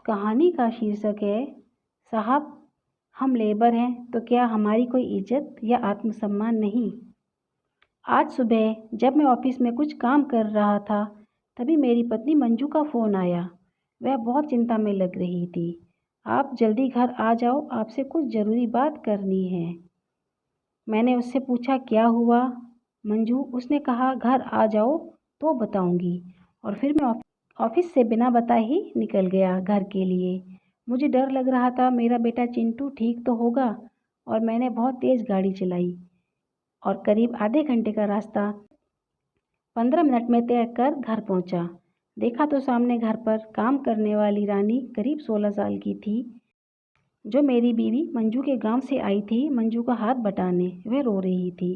कहानी का शीर्षक है, साहब हम लेबर हैं तो क्या हमारी कोई इज्जत या आत्मसम्मान नहीं। आज सुबह जब मैं ऑफिस में कुछ काम कर रहा था तभी मेरी पत्नी मंजू का फ़ोन आया। वह बहुत चिंता में लग रही थी। आप जल्दी घर आ जाओ, आपसे कुछ ज़रूरी बात करनी है। मैंने उससे पूछा क्या हुआ मंजू। उसने कहा घर आ जाओ तो बताऊंगी। और फिर मैं ऑफिस से बिना बताए ही निकल गया घर के लिए। मुझे डर लग रहा था मेरा बेटा चिंटू ठीक तो होगा। और मैंने बहुत तेज़ गाड़ी चलाई और करीब आधे घंटे का रास्ता 15 मिनट में तय कर घर पहुंचा। देखा तो सामने घर पर काम करने वाली रानी करीब 16 साल की थी, जो मेरी बीवी मंजू के गांव से आई थी मंजू का हाथ बटाने। वह रो रही थी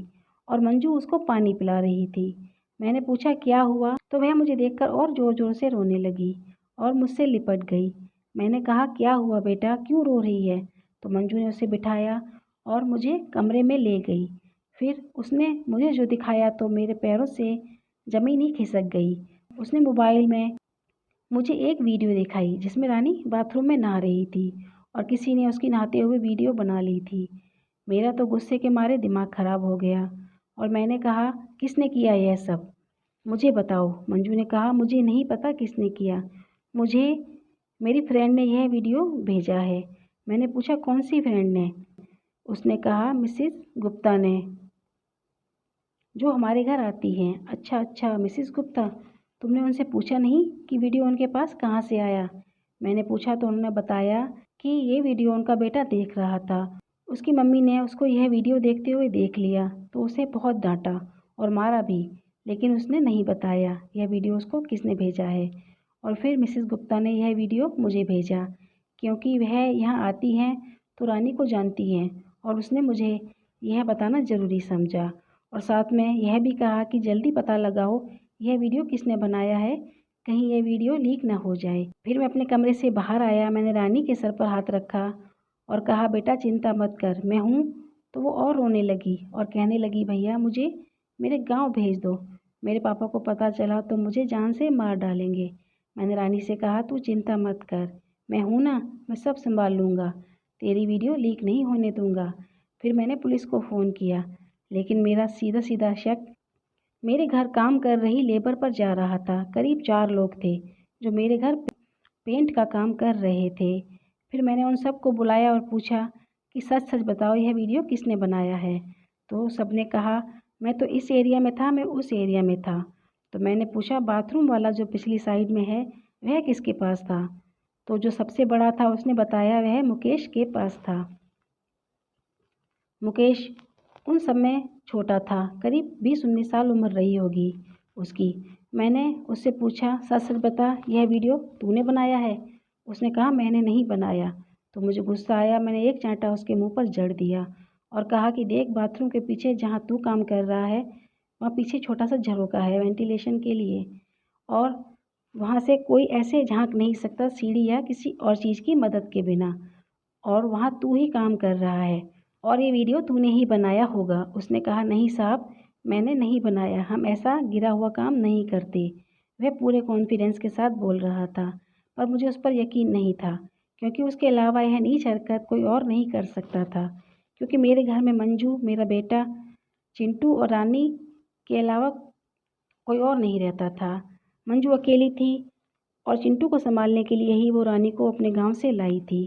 और मंजू उसको पानी पिला रही थी। मैंने पूछा क्या हुआ तो वह मुझे देखकर और ज़ोर ज़ोर से रोने लगी और मुझसे लिपट गई। मैंने कहा क्या हुआ बेटा, क्यों रो रही है। तो मंजू ने उसे बिठाया और मुझे कमरे में ले गई। फिर उसने मुझे जो दिखाया तो मेरे पैरों से ज़मीन ही खिसक गई। उसने मोबाइल में मुझे एक वीडियो दिखाई जिसमें रानी बाथरूम में नहा रही थी और किसी ने उसकी नहाते हुए वीडियो बना ली थी। मेरा तो गुस्से के मारे दिमाग खराब हो गया और मैंने कहा किसने किया यह सब, मुझे बताओ। मंजू ने कहा मुझे नहीं पता किसने किया, मुझे मेरी फ्रेंड ने यह वीडियो भेजा है। मैंने पूछा कौन सी फ्रेंड ने। उसने कहा मिसेस गुप्ता ने, जो हमारे घर आती हैं। अच्छा अच्छा, मिसेस गुप्ता। तुमने उनसे पूछा नहीं कि वीडियो उनके पास कहाँ से आया। मैंने पूछा तो उन्होंने बताया कि ये वीडियो उनका बेटा देख रहा था। उसकी मम्मी ने उसको यह वीडियो देखते हुए देख लिया तो उसे बहुत डांटा और मारा भी, लेकिन उसने नहीं बताया यह वीडियो उसको किसने भेजा है। और फिर मिसेस गुप्ता ने यह वीडियो मुझे भेजा क्योंकि वह यहाँ आती हैं तो रानी को जानती हैं और उसने मुझे यह बताना ज़रूरी समझा। और साथ में यह भी कहा कि जल्दी पता लगाओ यह वीडियो किसने बनाया है, कहीं यह वीडियो लीक ना हो जाए। फिर मैं अपने कमरे से बाहर आया, मैंने रानी के सर पर हाथ रखा और कहा बेटा चिंता मत कर, मैं हूँ। तो वो और रोने लगी और कहने लगी भैया मुझे मेरे गांव भेज दो, मेरे पापा को पता चला तो मुझे जान से मार डालेंगे। मैंने रानी से कहा तू चिंता मत कर, मैं हूँ ना, मैं सब संभाल लूँगा, तेरी वीडियो लीक नहीं होने दूँगा। फिर मैंने पुलिस को फ़ोन किया, लेकिन मेरा सीधा सीधा शक मेरे घर काम कर रही लेबर पर जा रहा था। करीब 4 लोग थे जो मेरे घर पेंट का काम कर रहे थे। फिर मैंने उन सबको बुलाया और पूछा कि सच सच बताओ यह वीडियो किसने बनाया है। तो सबने कहा मैं तो इस एरिया में था, मैं उस एरिया में था। तो मैंने पूछा बाथरूम वाला जो पिछली साइड में है वह किसके पास था। तो जो सबसे बड़ा था उसने बताया वह मुकेश के पास था। मुकेश उन सब में छोटा था, करीब 20-19 साल उम्र रही होगी उसकी। मैंने उससे पूछा सच सच बता यह वीडियो तूने बनाया है। उसने कहा मैंने नहीं बनाया। तो मुझे गुस्सा आया, मैंने एक चांटा उसके मुंह पर जड़ दिया और कहा कि देख बाथरूम के पीछे जहाँ तू काम कर रहा है वहाँ पीछे छोटा सा झरोका है वेंटिलेशन के लिए, और वहाँ से कोई ऐसे झांक नहीं सकता सीढ़ी या किसी और चीज़ की मदद के बिना, और वहाँ तू ही काम कर रहा है और ये वीडियो तूने ही बनाया होगा। उसने कहा नहीं साहब मैंने नहीं बनाया, हम ऐसा गिरा हुआ काम नहीं करते। वह पूरे कॉन्फिडेंस के साथ बोल रहा था, पर मुझे उस पर यकीन नहीं था क्योंकि उसके अलावा यह नीच हरकत कोई और नहीं कर सकता था। क्योंकि मेरे घर में मंजू, मेरा बेटा चिंटू और रानी के अलावा कोई और नहीं रहता था। मंजू अकेली थी और चिंटू को संभालने के लिए ही वो रानी को अपने गांव से लाई थी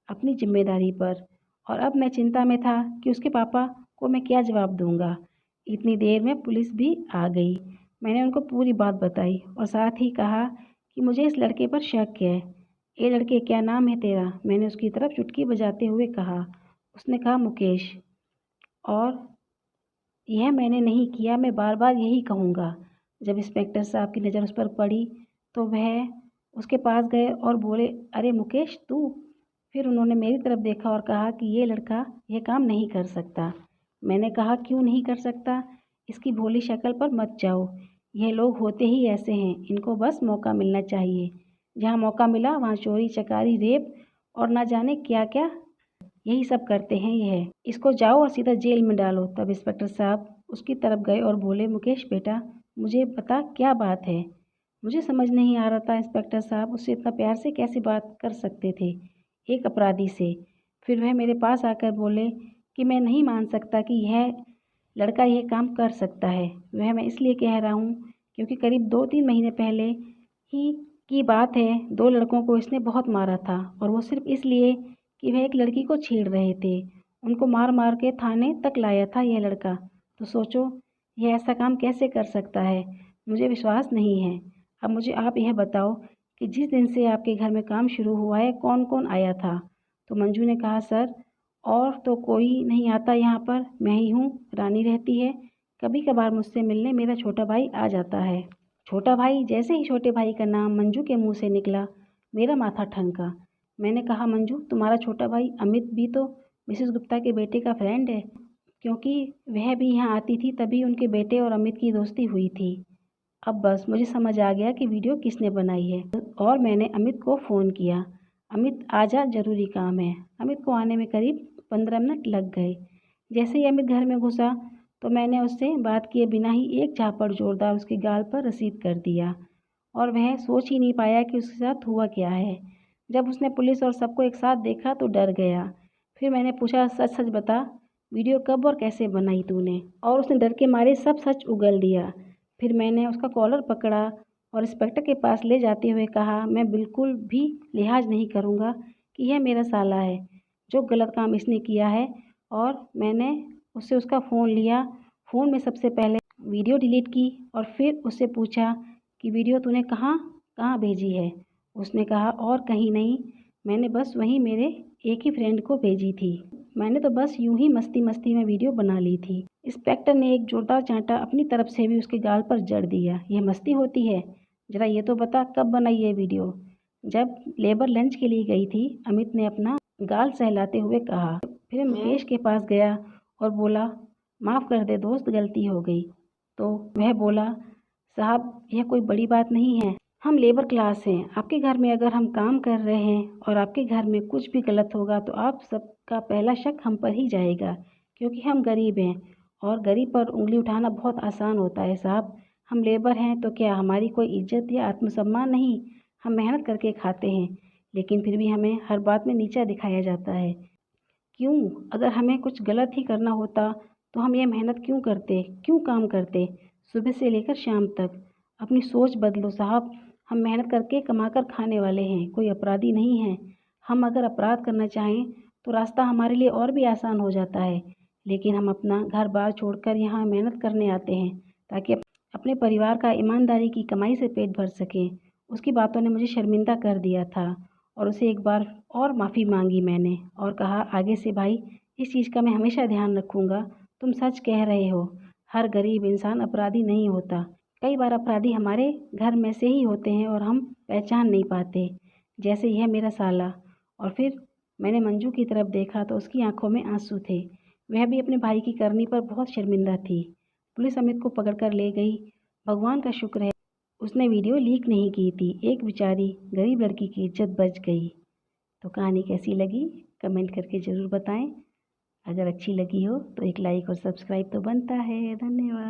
अपनी जिम्मेदारी पर। और अब मैं चिंता में था कि उसके पापा को मैं क्या जवाब दूंगा। इतनी देर में पुलिस भी आ गई। मैंने उनको पूरी बात बताई और साथ ही कहा कि मुझे इस लड़के पर शक है। ये लड़के क्या नाम है तेरा, मैंने उसकी तरफ चुटकी बजाते हुए कहा। उसने कहा मुकेश। और यह मैंने नहीं किया, मैं बार बार यही कहूँगा। जब इंस्पेक्टर साहब की नज़र उस पर पड़ी तो वह उसके पास गए और बोले अरे मुकेश तू। फिर उन्होंने मेरी तरफ देखा और कहा कि ये लड़का यह काम नहीं कर सकता। मैंने कहा क्यों नहीं कर सकता, इसकी भोली शक्ल पर मत जाओ, यह लोग होते ही ऐसे हैं, इनको बस मौका मिलना चाहिए। जहाँ मौका मिला वहाँ चोरी चकारी रेप और ना जाने क्या क्या यही सब करते हैं यह, इसको जाओ और सीधा जेल में डालो। तब इंस्पेक्टर साहब उसकी तरफ गए और बोले मुकेश बेटा मुझे बता क्या बात है। मुझे समझ नहीं आ रहा था इंस्पेक्टर साहब उससे इतना प्यार से कैसे बात कर सकते थे, एक अपराधी से। फिर वह मेरे पास आकर बोले कि मैं नहीं मान सकता कि यह लड़का यह काम कर सकता है। वह मैं इसलिए कह रहा हूँ क्योंकि करीब 2-3 महीने पहले ही की बात है, 2 लड़कों को इसने बहुत मारा था और वो सिर्फ इसलिए कि वह एक लड़की को छेड़ रहे थे। उनको मार मार के थाने तक लाया था यह लड़का। तो सोचो यह ऐसा काम कैसे कर सकता है, मुझे विश्वास नहीं है। अब मुझे आप यह बताओ कि जिस दिन से आपके घर में काम शुरू हुआ है कौन कौन आया था? तो मंजू ने कहा, सर और तो कोई नहीं आता यहाँ पर, मैं ही हूँ, रानी रहती है। कभी कभार मुझसे मिलने मेरा छोटा भाई आ जाता है। छोटा भाई? जैसे ही छोटे भाई का नाम मंजू के मुंह से निकला मेरा माथा ठनका। मैंने कहा, मंजू तुम्हारा छोटा भाई अमित भी तो मिसेस गुप्ता के बेटे का फ्रेंड है, क्योंकि वह भी यहाँ आती थी तभी उनके बेटे और अमित की दोस्ती हुई थी। अब बस मुझे समझ आ गया कि वीडियो किसने बनाई है और मैंने अमित को फ़ोन किया। अमित आजा, ज़रूरी काम है। अमित को आने में करीब 15 मिनट लग गए। जैसे ही अमित घर में घुसा तो मैंने उससे बात किए बिना ही एक झापड़ जोरदार उसके गाल पर रसीद कर दिया और वह सोच ही नहीं पाया कि उसके साथ हुआ क्या है। जब उसने पुलिस और सबको एक साथ देखा तो डर गया। फिर मैंने पूछा, सच सच बता, वीडियो कब और कैसे बनाई तूने? और उसने डर के मारे सब सच उगल दिया। फिर मैंने उसका कॉलर पकड़ा और इंस्पेक्टर के पास ले जाते हुए कहा, मैं बिल्कुल भी लिहाज नहीं करूँगा कि यह मेरा साला है, जो गलत काम इसने किया है। और मैंने उससे उसका फ़ोन लिया। फ़ोन में सबसे पहले वीडियो डिलीट की और फिर उससे पूछा कि वीडियो तूने कहाँ कहाँ भेजी है? उसने कहा, और कहीं नहीं, मैंने बस वहीं मेरे एक ही फ्रेंड को भेजी थी। मैंने तो बस यूं ही मस्ती मस्ती में वीडियो बना ली थी। इंस्पेक्टर ने एक जोरदार चांटा अपनी तरफ से भी उसके गाल पर जड़ दिया। यह मस्ती होती है? जरा ये तो बता कब बनाई ये वीडियो? जब लेबर लंच के लिए गई थी, अमित ने अपना गाल सहलाते हुए कहा। फिर मुकेश के पास गया और बोला, माफ़ कर दे दोस्त, गलती हो गई। तो वह बोला, साहब यह कोई बड़ी बात नहीं है, हम लेबर क्लास हैं। आपके घर में अगर हम काम कर रहे हैं और आपके घर में कुछ भी गलत होगा तो आप सबका पहला शक हम पर ही जाएगा, क्योंकि हम गरीब हैं और गरीब पर उंगली उठाना बहुत आसान होता है साहब। हम लेबर हैं तो क्या हमारी कोई इज्जत या आत्मसम्मान नहीं? हम मेहनत करके खाते हैं, लेकिन फिर भी हमें हर बात में नीचा दिखाया जाता है। क्यों? अगर हमें कुछ गलत ही करना होता तो हम ये मेहनत क्यों करते, क्यों काम करते सुबह से लेकर शाम तक? अपनी सोच बदलो साहब। हम मेहनत करके कमाकर खाने वाले हैं, कोई अपराधी नहीं हैं। हम अगर अपराध करना चाहें तो रास्ता हमारे लिए और भी आसान हो जाता है, लेकिन हम अपना घर बार छोड़कर यहाँ मेहनत करने आते हैं ताकि अपने परिवार का ईमानदारी की कमाई से पेट भर सकें। उसकी बातों ने मुझे शर्मिंदा कर दिया था और उसे एक बार और माफ़ी मांगी मैंने और कहा, आगे से भाई इस चीज़ का मैं हमेशा ध्यान रखूँगा। तुम सच कह रहे हो, हर गरीब इंसान अपराधी नहीं होता। कई बार अपराधी हमारे घर में से ही होते हैं और हम पहचान नहीं पाते, जैसे यह मेरा साला। और फिर मैंने मंजू की तरफ देखा तो उसकी आंखों में आंसू थे। वह भी अपने भाई की करनी पर बहुत शर्मिंदा थी। पुलिस अमित को पकड़कर ले गई। भगवान का शुक्र है उसने वीडियो लीक नहीं की थी। एक बेचारी गरीब लड़की की इज्जत बच गई। तो कहानी कैसी लगी कमेंट करके ज़रूर बताएं। अगर अच्छी लगी हो तो एक लाइक और सब्सक्राइब तो बनता है। धन्यवाद।